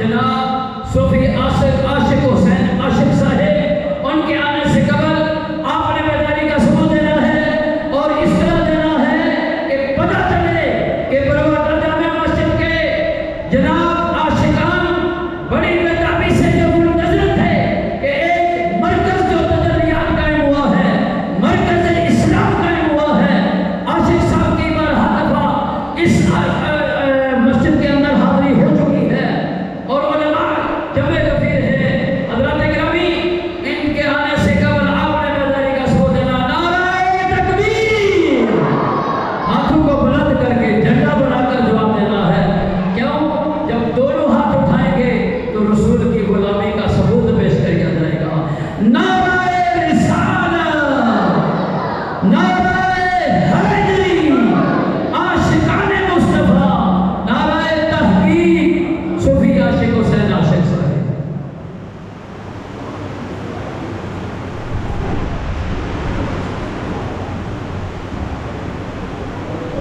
جناب صوفی عاشق حسین عاشق صاحب، ان کے آنے سے قبل آپ نے بیداری کا ثبوت دینا ہے اور اس طرح دینا ہے کہ پتہ چلے کہ پرواتر جامع مسجد کے جناب عاشقان بڑی بےتابی سے جو منتظر تھے کہ ایک مرکز جو تجلیات قائم ہوا ہے، مرکز اسلام قائم ہوا ہے، عاشق صاحب کی بارہا دفعہ اس مسجد کے اندر حاضری ہو چکی ہے اور علماء جمع کثیر ہے۔ حضرات گرامی، ان کے آنے سے قبل آپ نے بیداری کا ثبوت دینا، نعرہ تکبیر، ہاتھوں کو بلند کر کے جھنڈا بنا کر جواب دینا ہے۔ کیوں؟ جب دونوں ہاتھ اٹھائیں گے تو رسول کی غلامی کا ثبوت پیش کر کیا جائے گا۔ نعرہ رسالت، نعرہ حیدری، عاشقان مصطفیٰ، نعرہ تحقیق، صوفی عاشق حسین عاشق صاحب۔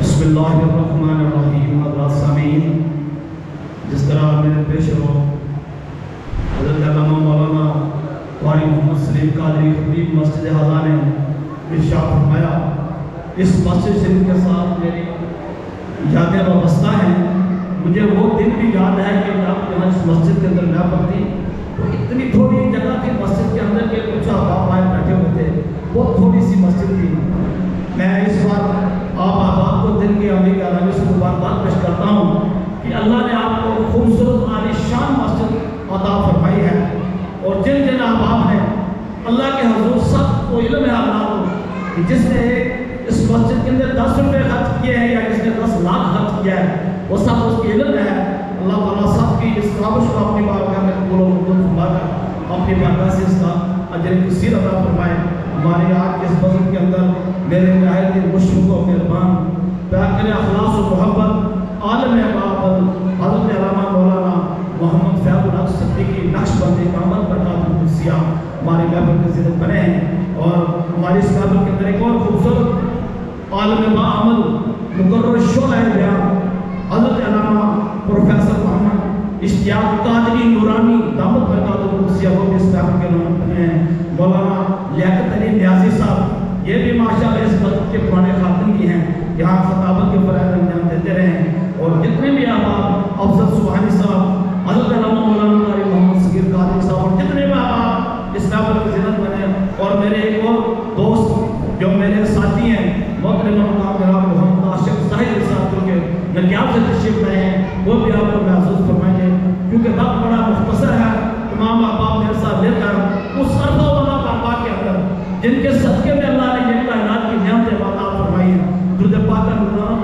بسم اللہ الرحمن الرحیم۔ حضرات سامعین، جس طرح میرے پیش رو حضرت علامہ مولانا قاری محمد سلیم قادری خطیب مسجد ہزا نے ارشاد فرمایا، اس مسجد شریف کے ساتھ میری یادیں وابستہ ہیں۔ مجھے وہ دن بھی یاد ہے کہ جب یہاں اس مسجد کے اندر میں پڑھتی تو اتنی تھوڑی جگہ تھی مسجد کے اندر کے کچھ احباب آئے بیٹھے ہوئے تھے، بہت تھوڑی سی مسجد تھی۔ میں اس بار آپ احباب کو دل کی عالی کلامی سے مبارکباد پیش کرتا ہوں کہ اللہ نے آپ کو خوبصورت عالی شان مسجد عطا فرمائی ہے، اور جن جن احباب نے اللہ کے حضور سب کو علم ہے اللہ کو کہ جس نے اس مسجد کے اندر 10 روپے خرچ کیے ہیں یا جس نے 10 لاکھ خرچ کیا ہے، وہ سب اس کی علم ہے۔ اللہ تعالیٰ سب کی اس کاوش کو اپنی بارگاہ میں قبول و منظور فرما کر اپنی بارگاہ سے اس کا اجر کثیر عطا فرمائے۔ ہمارے آج کے اس مسجد کے اندر میرے نہایت مشفق و مہربان پیاکر اخلاص و محبت عالم بابل حضرت علامہ مولانا محمد فیاض الحق صدیقی نقشبندی محمد برکات القدسیہ ہمارے محفل کے زیرت بنے ہیں، اور ہماری اس محفل کے اندر ایک اور خوبصورت عالم باعمل مقرر شعلہ بیان حضرت علامہ پروفیسر محمد اشتیاق قادری نورانی دامت برکات القدسیہ وہ بھی اس محفل کے نام بنے ہیں۔ مولانا لیاقت علی نیازی صاحب، یہ بھی ماشاءاللہ اس مسجد کے پرانے خاتون کی ہیں، یہاں خطابت کے فرائض انجام دیتے رہے ہیں، اور جتنے بھی احباب افضل سبحانی صاحب، حضرت علامہ مولانا قاری محمد صغیر قادری صاحب، اور جتنے بھی احباب اس محفل کی زینت بنے، اور میرے ایک اور دوست جو میرے ساتھی ہیں محترم جناب محمد عاشق صاحب صاحب جو کہ ننگیال سے تشریف لائے ہیں، وہ بھی آپ کو محسوس فرمائیں گے کیونکہ وقت بڑا مختصر ہے۔ تمام احباب میرے ساتھ لے کر اس عرض و بلند احباب کے اندر جن کے صدقے میں اللہ نے یہ کائنات کی نعمتیں عطا فرمائی ہیں، درود پاک کا نورانہ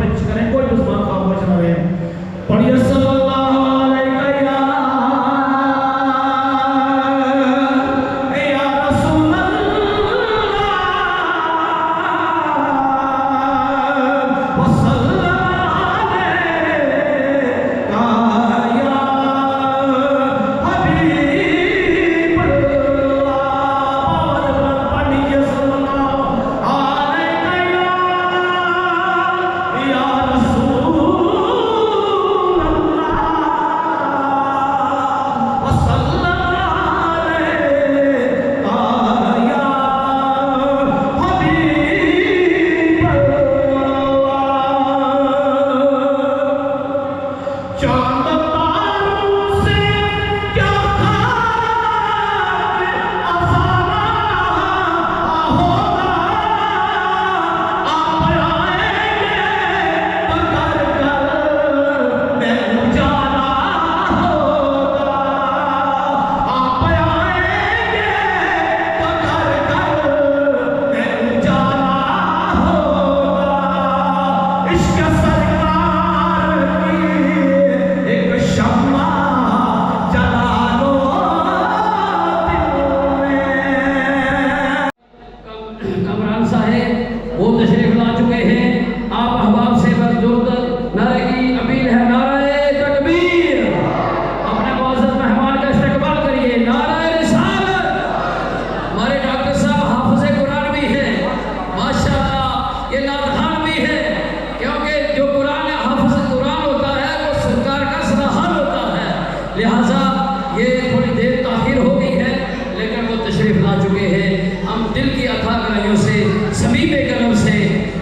ہم دل کی اتھا گہرائیوں سے صمیب قلب سے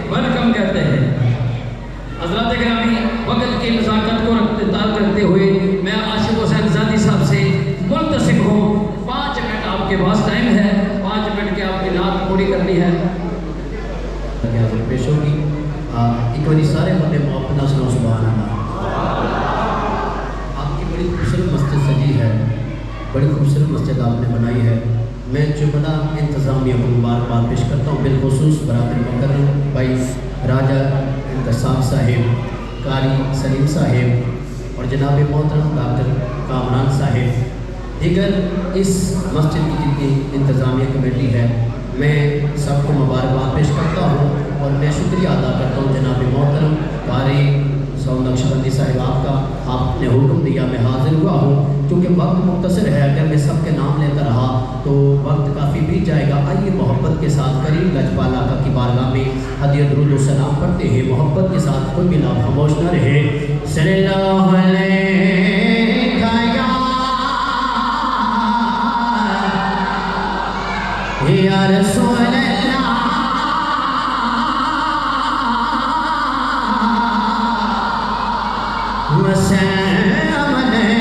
ویلکم کہتے ہیں۔ حضرات گرامی، وقت کی نزاکت کو اختتام کرتے ہوئے میں عاشق حسین زادی صاحب سے ملتصق ہوں، 5 منٹ آپ کے پاس ٹائم ہے، 5 منٹ کے آپ کی نعت پوری کرنی ہے۔ حاضر پیش ہوگی ایک باری سارے بندے محبت سنو سبحان اللہ۔ آپ کی بڑی خوبصورت مسجد سجی ہے، بڑی خوبصورت مسجد آپ نے بنائی ہے۔ میں جملہ انتظامیہ کو مبارکباد پیش کرتا ہوں، بالخصوص برادر مکرم بھائی راجہ انتصاب صاحب، قاری سلیم صاحب اور جناب محترم ڈاکٹر کامران صاحب، دیگر اس مسجد کی جتنی انتظامیہ کمیٹی ہے، میں سب کو مبارکباد پیش کرتا ہوں اور میں شکریہ ادا کرتا ہوں جناب محترم قاری سعود نقشبندی صاحب آپ کا، آپ نے حکم دیا میں حاضر ہوا ہوں۔ کیونکہ وقت مختصر ہے، اگر میں سب کے نام لیتا رہا تو وقت کافی بیت جائے گا۔ آئیے محبت کے ساتھ کریم لجپال آقا کی بارگاہ میں ہدیہ درود و سلام پڑھتے ہیں، محبت کے ساتھ کوئی بھی لب خاموش نہ رہے۔ صلی اللہ علیہ یا رسول اللہ وسلم علیہ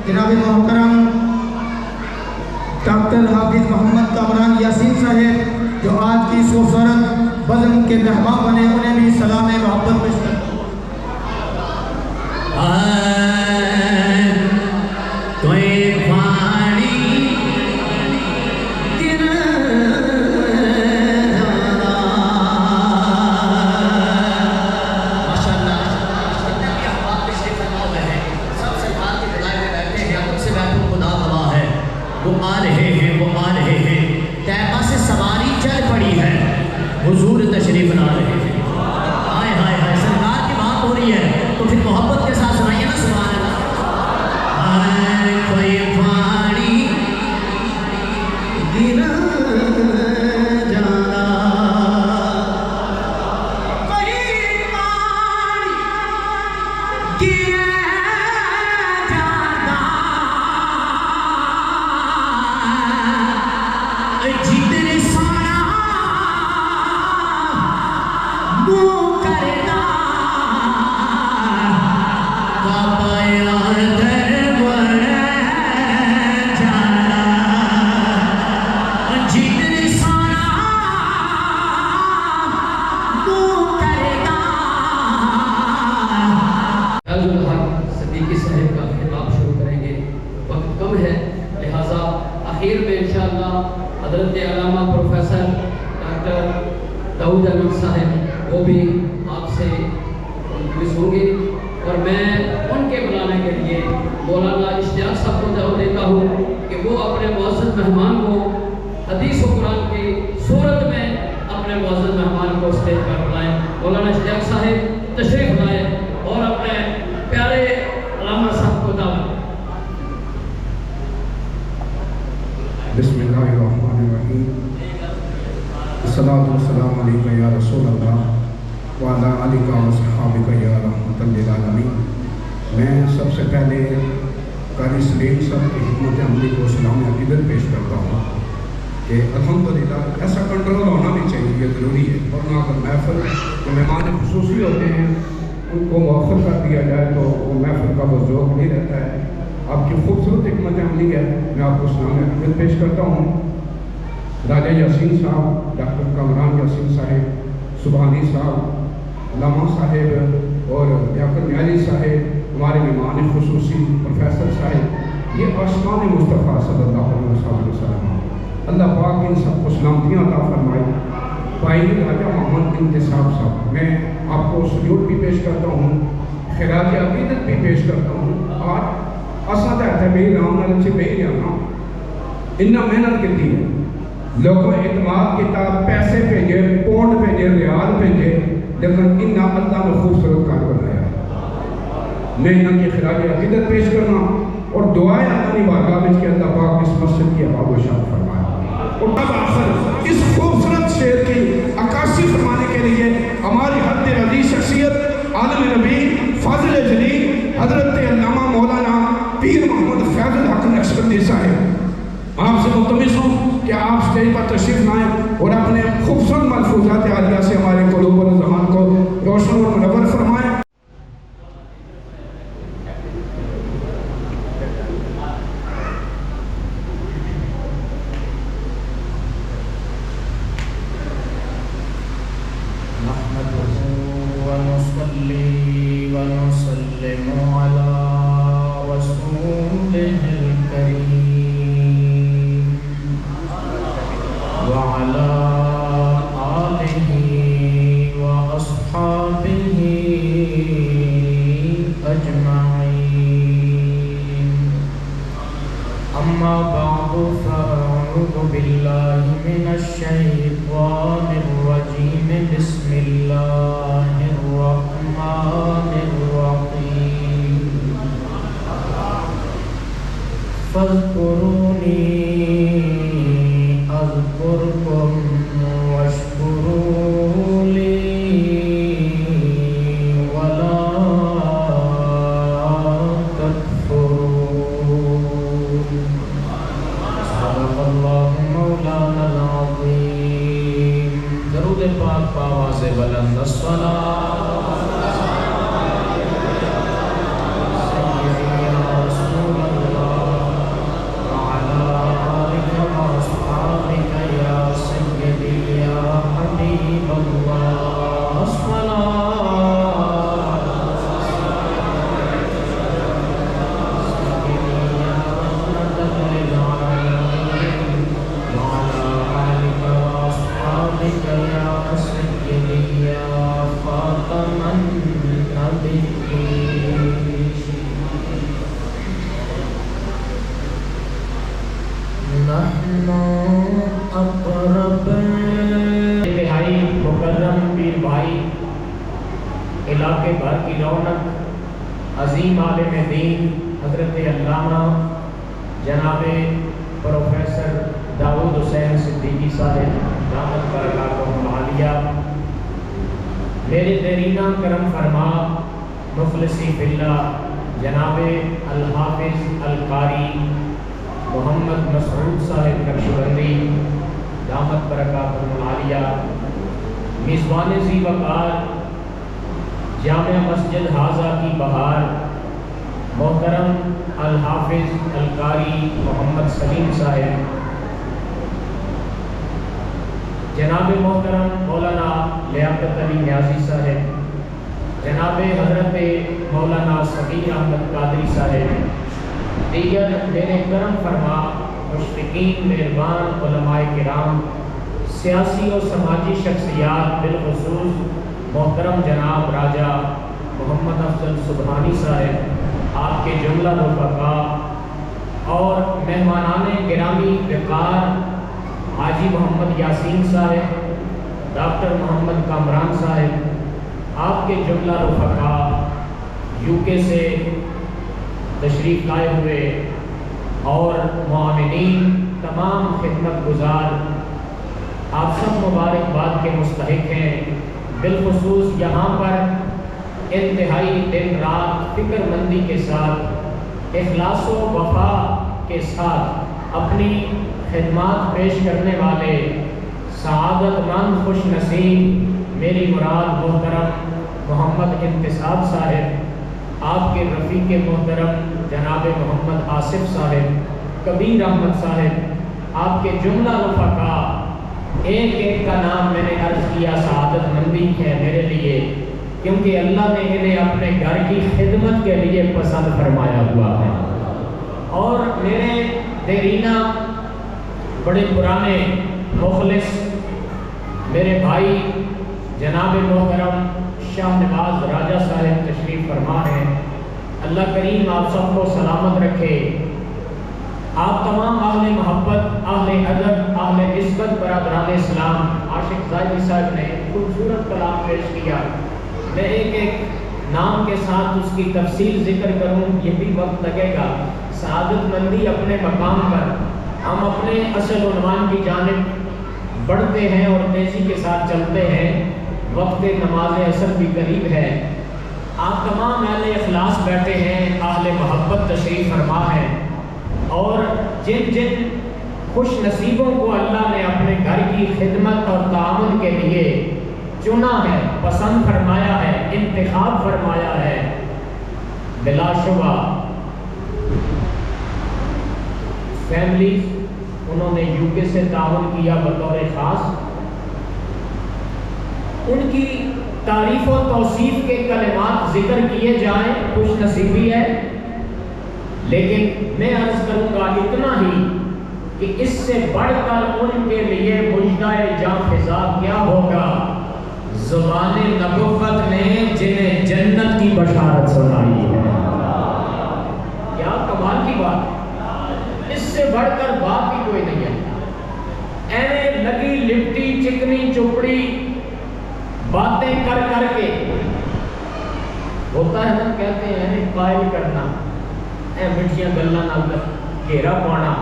جناب محترم ڈاکٹر حافظ محمد کامران یاسین صاحب جو آج کی خوبصورت بزم کے مہمان بنے، انہیں بھی سلام محبت پیش کرتا ہوں۔ حضور تشریف لا رہے ہیں، ہائے ہائے ہائے، سرکار کی بات ہو رہی ہے تو پھر محبت کے ساتھ سنائیے نا سبحان اللہ۔ ہائے کوئی پانی گرا جانا، کوئی پانی گرا جانا، جتنے سارا آخر میں انشاءاللہ حضرت علامہ پروفیسر ڈاکٹر داؤد احمد صاحب وہ بھی آپ سے ملوث ہوں گے، اور میں ان کے بلانے کے لیے مولانا اشتیاق صاحب کو دعوت دیتا ہوں کہ وہ اپنے معزز مہمان کو حدیث و قرآن کی صورت میں اپنے معزز مہمان کو اسٹیج پر بلائیں۔ مولانا اشتیاق صاحب تشریف لائیں اور اپنے پیارے علامہ صاحب کو دعوت۔ بسم اللہ الرحمن آلک و صحابک یا رحمۃ للعالمین۔ میں سب سے پہلے قاری سلیم صاحب کی حکمت عملی کو سلام عقیدت پیش کرتا ہوں کہ الحمدللہ ایسا کنٹرول ہونا بھی چاہیے، یہ ضروری ہے، ورنہ اگر محفل جو مہمان خصوصی ہوتے ہیں ان کو مؤخر کر دیا جائے تو وہ محفل کا وہ ذوق نہیں رہتا ہے۔ آپ کی خوبصورت حکمت عملی ہے، میں آپ کو سلام عقیدت پیش کرتا ہوں۔ راجہ یاسین صاحب، ڈاکٹر کامران یاسین صاحب، سبحانی صاحب، علامہ صاحب اور لیاقت نیازی صاحب، ہمارے مہمان خصوصی پروفیسر صاحب، یہ آسمان مصطفیٰ صلی اللہ علیہ وسلم، اللہ پاک ان سب کو سلامتیاں عطا فرمائے۔ بھائی راجہ محمد انتصاب صاحب، میں آپ کو سلیوٹ بھی پیش کرتا ہوں، خراج عقیدت بھی پیش کرتا ہوں۔ آج اساں تے میری نام نال سے بے جانا اتنا محنت کی ہے، لوگوں اعتماد کتاب پیسے بھیجے، پونڈ بھیجے، ریال بھیجے، لیکن انہاں اللہ نے خوبصورت کار بنایا۔ میں انہاں کی خراج عقیدت پیش کرنا اور دعائیں اللہ کی بارگاہ میں کہ اللہ پاک اس مسجد کی آباد و شاد فرمائے۔ اور اب آخر اس خوبصورت شعر کی عکاسی فرمانے کے لیے ہماری حد عزیز شخصیت عالم نبی فاضل جلیل حضرت علامہ مولانا پیر محمد فیض الحق نقشبندی صاحب، آپ سے ملتمس ہوں کہ آپ اسٹیج پر تشریف لائیں اور اپنے خوبصورت ملفوظات عالیہ سے ہمارے قلوب و ذہان کو روشن و منور فرمائیں۔ علاقے بھر کی رونق عظیم عالم دین حضرت علامہ جناب پروفیسر داؤد حسین صدیقی صاحب دامت برکاتہم عالیہ، میرے دیرینہ کرم فرما مخلصی فی اللہ جناب الحافظ القاری محمد مسعود صاحب نقشبندی دامت برکاتہم عالیہ، میزبان ذی وقار جامع مسجد حاضہ کی بہار محترم الحافظ القاری محمد سلیم صاحب، جناب محترم مولانا لیاقت علی نیازی صاحب، جناب حضرت مولانا صغیر احمد قادری صاحب، دیگر میرے کرم فرما مشفقین مہربان علماء کرام، سیاسی و سماجی شخصیات، بالخصوص محترم جناب راجہ محمد افضل سبحانی صاحب، آپ کے جملہ رفقا اور مہمانان گرامی وقار حاجی محمد یاسین صاحب، ڈاکٹر محمد کامران صاحب، آپ کے جملہ رفقا UK سے تشریف لائے ہوئے اور معاونین، تمام خدمت گزار، آپ سب مبارکباد کے مستحق ہیں۔ بالخصوص یہاں پر انتہائی دن رات فکر مندی کے ساتھ اخلاص و وفا کے ساتھ اپنی خدمات پیش کرنے والے سعادت مند خوش نصیب میری مراد محترم محمد انتصاب صاحب، آپ کے رفیق محترم جناب محمد آصف صاحب، کبیر احمد صاحب، آپ کے جملہ رفقا، ایک ایک کا نام میں نے عرض کیا سعادت مندی ہے میرے لیے، کیونکہ اللہ نے انہیں اپنے گھر کی خدمت کے لیے پسند فرمایا ہوا ہے۔ اور میرے دیرینہ بڑے پرانے مخلص میرے بھائی جناب محترم شاہ نواز راجہ صاحب تشریف فرما ہیں، اللہ کریم آپ سب کو سلامت رکھے۔ آپ تمام اہل محبت، اہل ادب، اہل نسبت برادران اسلام، عاشق زاہدی صاحب نے خوبصورت کلام پیش کیا۔ میں ایک ایک نام کے ساتھ اس کی تفصیل ذکر کروں، یہ بھی وقت لگے گا۔ سعادت مندی اپنے مقام پر، ہم اپنے اصل عنوان کی جانب بڑھتے ہیں اور تیزی کے ساتھ چلتے ہیں۔ وقت نماز عصر بھی قریب ہے۔ آپ تمام اہل اخلاص بیٹھے ہیں، اہل محبت تشریف فرما ہے، اور جن جن خوش نصیبوں کو اللہ نے اپنے گھر کی خدمت اور تعاون کے لیے چنا ہے، پسند فرمایا ہے، انتخاب فرمایا ہے، بلا شبہ فیملی انہوں نے UK سے تعاون کیا بطور خاص، ان کی تعریف و توصیف کے کلمات ذکر کیے جائیں خوش نصیبی ہے، لیکن میں عرض کروں گا اتنا ہی کہ اس سے بڑھ کر ان کے لیے مجدہ جاں فضا کیا ہوگا، زبان نبوت نے جنہیں جنت کی بشارت سنائی ہے۔ کیا کمال کی بات، اس سے بڑھ کر بات بھی کوئی نہیں ہے۔ ایویں لگی لپٹی چکنی چپڑی باتیں کر کر کے ہوتا ہے نا، کہتے ہیں قائل کرنا، اے مٹھیاں گلاں نال گھیرا پانا،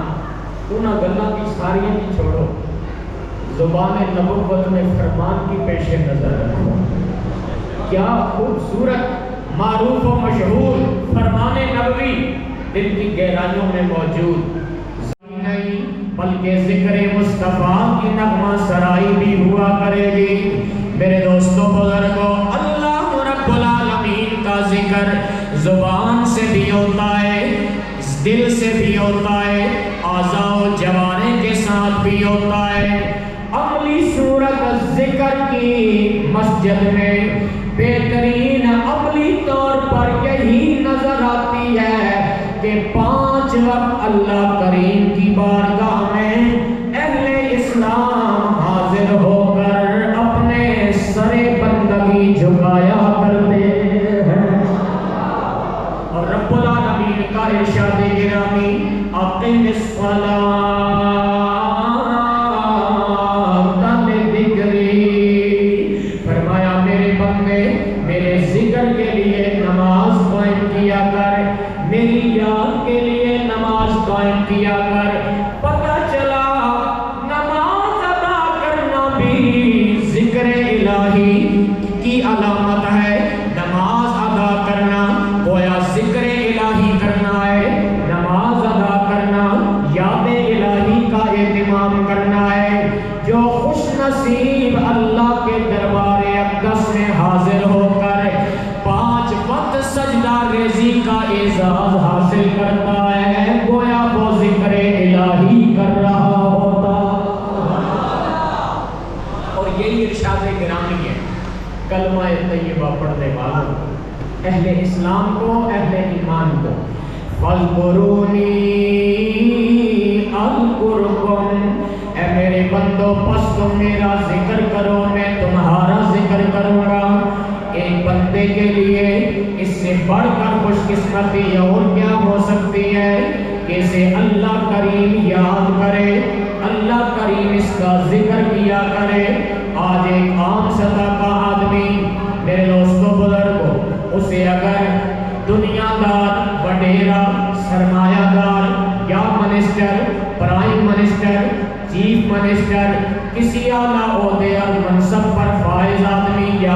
انہاں گلاں کی ساریاں کی چھوڑو، زبان نبوت میں فرمان کی پیش نظر رکھو۔ کیا خوبصورت معروف و مشہور فرمان نبوی دل کی گہرائیوں میں موجود نہیں، بلکہ ذکر مصطفیٰ کی نغمہ سرائی بھی ہوا کرے گی۔ میرے دوستوں بزرگوں، اللہ رب العالمین کا ذکر زبان سے بھی ہوتا ہے، دل سے بھی ہوتا ہے، اعضاء و جوارح کے ساتھ بھی ہوتا ہے۔ عملی صورت ذکر کی مسجد میں بہترین عملی طور پر یہی نظر آتی ہے کہ 5 وقت اللہ کریم کی بارگاہ میں اہل اسلام حاضر ہو کر اپنے سر بندگی جھکایا کرتے ہیں، اور رب العالمین کا ارشاد گرامی اقم الصلاۃ لذکری، فرمایا میرے بندے میرے ذکر کے لیے نماز قائم کیا کر، میری یاد کے لیے نماز قائم کیا کر۔ پتہ چلا نماز ادا کرنا بھی ذکر الہی کی علامت ہے، نماز ادا کرنا گویا ذکر الہی کرنا ہے، نماز ادا کرنا یاد الہی کا اہتمام کرنا ہے۔ جو خوش نصیب اللہ کے دربار اقدس میں حاضر ہو کر 5 وقت سجدہ ریزی کا اعزاز حاصل کرتا ہے، گویا وہ ذکر الہی کر رہا ہوتا۔ اور یہی ارشاد گرامی ہے کلمہ طیبہ پڑھنے والوں، اہل اسلام کو، اہل ایمان کو، فَاذْكُرُونِي أَذْكُرْكُمْ، اے میرے بندو پس تم میرا ذکر کرو میں تمہارا ذکر کروں گا۔ ایک بندے کے لیے اس سے بڑھ کر خوش قسمتی اور کیا ہو سکتی ہے کہ اسے اللہ کریم یاد کرے، اللہ کریم اس کا ذکر کیا کرے۔ آج ایک عام سطح کا آدمی میرے دوستوں بزرگوں، اسے اگر دنیا دار، وڈیرا، سرمایہ دار یا minister, prime minister, chief minister, کسی اعلیٰ عہدے اور منصب پر فائز آدمی یا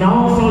900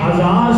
1000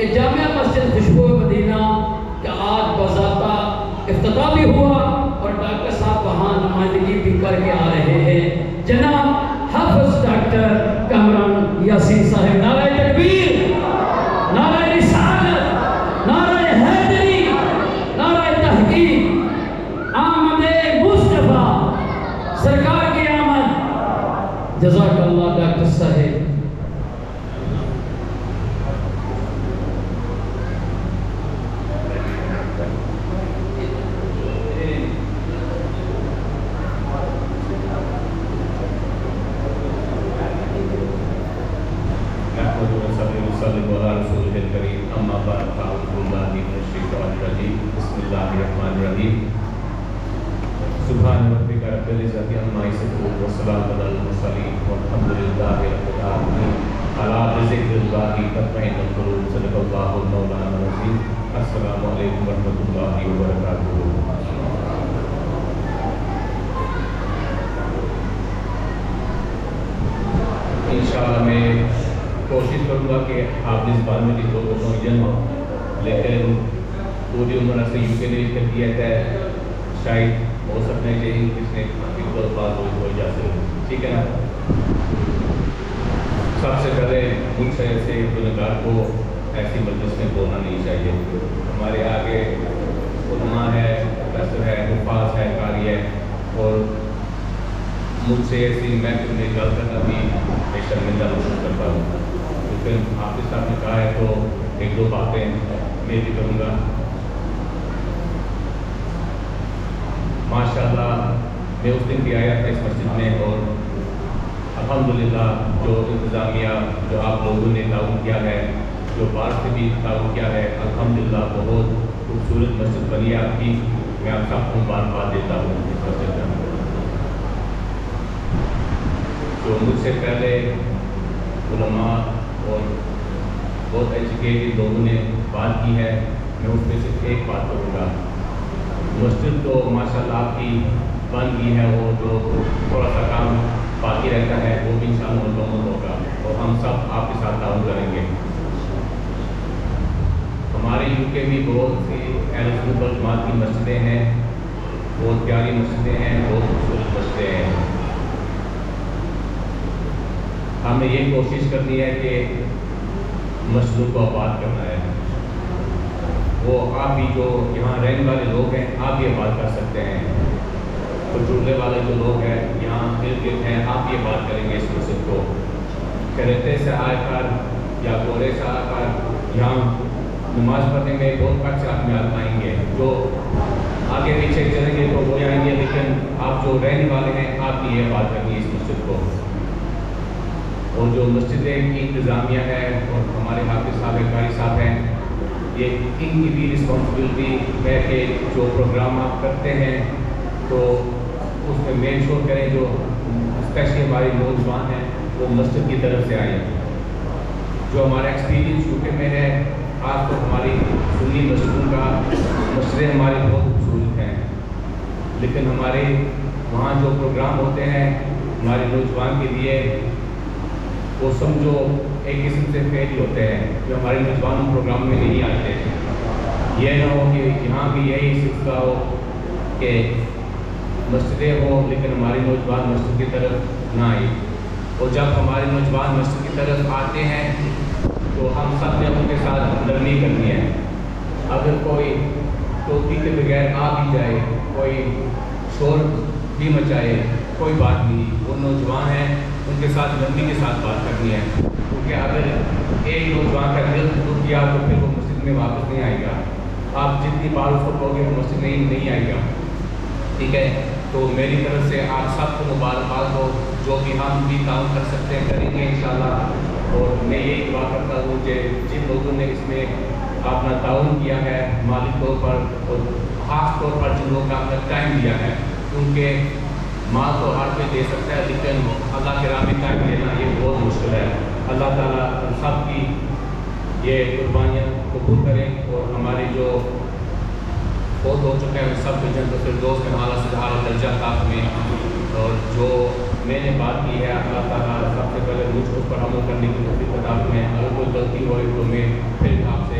کہ جامع مسجد خوشبو مدینہ کا آج باضابطہ افتتاح بھی ہوا اور ڈاکٹر صاحب وہاں نمائندگی بھی کر کے آ رہے ہیں۔ جناب حافظ ڈاکٹر کامران یاسین صاحب، نعرہ تکبیر، نعرہ رسالت، نعرہ حیدری، نعرہ تحقیق، آمد مصطفیٰ سرکار کی آمد۔ جزاک اللہ ڈاکٹر صاحب۔ سبحان ربک رب العزت عما یصفون والسلام علی المرسلین والحمد للہ رب العالمین۔ الا بذکر اللہ تطمئن القلوب، صدق اللہ مولانا العظیم۔ السلام علیکم ورحمۃ اللہ وبرکاتہ۔ انشاءاللہ میں کوشش کروں گا کہ آپ اس بات میں جس لوگوں کو جنم، لیکن پوری عمر سے یو کے لیے تربیت ہے، شاید ہو سکتا ہے کہ کس نے بات ہو جاتے، ٹھیک ہے نا۔ سب سے پہلے مجھ سے ایسے گنہگار کو ایسی مجلس میں بولنا نہیں چاہیے۔ ہمارے آگے علماء ہے، پروفیسر ہے، حفاظ ہے، قاری ہے، اور مجھ سے ایسی محفل میں گل کرنا بھی میں شرمندہ محسوس کرتا ہوں۔ لیکن آپ کے ساتھ نے کہا ہے تو ایک دو باتیں میں بھی کروں گا۔ ماشاءاللہ میں اس دن بھی آیا تھا اس مسجد میں، اور الحمدللہ جو انتظامیہ، جو آپ لوگوں نے تعاون کیا ہے، جو باہر سے بھی تعاون کیا ہے، الحمدللہ بہت خوبصورت مسجد بنی ہے آپ کی۔ میں آپ سب کو مبارکباد دیتا ہوں اس مسجد میں۔ جو مجھ سے پہلے علماء اور بہت ایجوکیٹڈ لوگوں نے بات کی ہے، میں اس میں صرف ایک بات کروں گا۔ مسجد تو ماشاءاللہ آپ کی بن گئی ہے، وہ جو تھوڑا سا کام باقی رہتا ہے وہ بھی انشاءاللہ مکمل ہوگا، اور ہم سب آپ کے ساتھ تعاون کریں گے۔ ہمارے یو کے بھی بہت سی اہل سنت والجماعت کی مسجدیں ہیں، بہت پیاری مسجدیں ہیں، بہت خوبصورت مسجدیں ہیں۔ ہمیں یہ کوشش کرنی ہے کہ مسجدوں کو آباد کرنا ہے۔ وہ آپ بھی جو یہاں رہنے والے لوگ ہیں، آپ یہ بات کر سکتے ہیں۔ کھجورے والے جو لوگ ہیں یہاں ارد گرد ہیں، آپ یہ بات کریں گے اس مسجد کو۔ کریتے سے آ کر یا گورے سے آ کر یہاں نماز پڑھنے میں بہت کٹ سے آدمی آئیں گے، جو آگے پیچھے چلیں گے تو وہ آئیں گے، لیکن آپ جو رہنے والے ہیں آپ کی یہ بات کرنی ہے اس مسجد کو۔ اور جو مسجدیں کی انتظامیہ ہے اور ہمارے حافظ صاحب قاری صاحب ہیں، یہ ان کی بھی رسپانسبلٹی ہے کہ جو پروگرام آپ کرتے ہیں تو اس میں میک شور کریں جو اسپیشلی ہمارے نوجوان ہیں وہ مسجد کی طرف سے آئیں۔ جو ہمارا ایکسپیرینس یو کے میں ہے، آج تو ہماری سنی مسجدوں کا مسجدیں ہماری بہت خوبصورت ہیں، لیکن ہمارے وہاں جو پروگرام ہوتے ہیں ہمارے نوجوان کے لیے وہ سمجھو ایک قسم سے فیل ہوتے ہیں، جو ہمارے نوجوان پروگرام میں نہیں آتے۔ یہ نہ ہو کہ یہاں بھی یہی سلسلہ ہو کہ مسجدیں ہوں لیکن ہمارے نوجوان مسجد کی طرف نہ آئے، اور جب ہمارے نوجوان مسجد کی طرف آتے ہیں تو ہم سب نے ان کے ساتھ نرمی کرنی ہے۔ اگر کوئی ٹوپی کے بغیر آ بھی جائے، کوئی شور بھی مچائے، کوئی بات نہیں، وہ نوجوان ہیں، ان کے ساتھ نرمی کے ساتھ بات کرنی ہے، کیونکہ اگر ایک نوجوان کا دل دکھ گیا تو پھر وہ مسجد میں واپس نہیں آئے گا۔ آپ جتنی بار اس کو کہو گے وہ مسجد نہیں آئے گا، ٹھیک ہے۔ تو میری طرف سے آپ سب کو مبارکباد ہو، جو بھی ہم بھی کام کر سکتے ہیں کریں گے انشاءاللہ۔ اور میں یہی دعا کرتا ہوں کہ جن لوگوں نے اس میں اپنا تعاون کیا ہے مالی طور پر، اور خاص طور پر جن لوگوں کا اپنا ٹائم دیا ہے، کیونکہ مال تو ہر کوئی دے سکتا ہے لیکن اللہ کے راہ میں ٹائم دینا یہ بہت مشکل ہے۔ اللہ تعالیٰ ہم سب کی یہ قربانیاں قبول کریں، اور ہمارے جو بہت ہو چکے ہیں سب کے جنت الفردوس میں اعلیٰ سے اعلیٰ درجہ عطا میں۔ اور جو میں نے بات کی ہے اللہ تعالیٰ سب سے پہلے مجھ کو اس پر عمل کرنے کی توفیق عطا میں، اگر کوئی غلطی ہوئی تو میں پھر آپ سے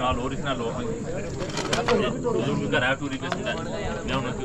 ਨਾਲ ਹੋਰ ਇਸ ਨਾਲ ਲੋਕ ਬਜ਼ੁਰਗ ਘਰ ਆ ਟੂਰੀ ਪੈਸਾ ਮੈਂ ਉਹਨਾਂ ਨੂੰ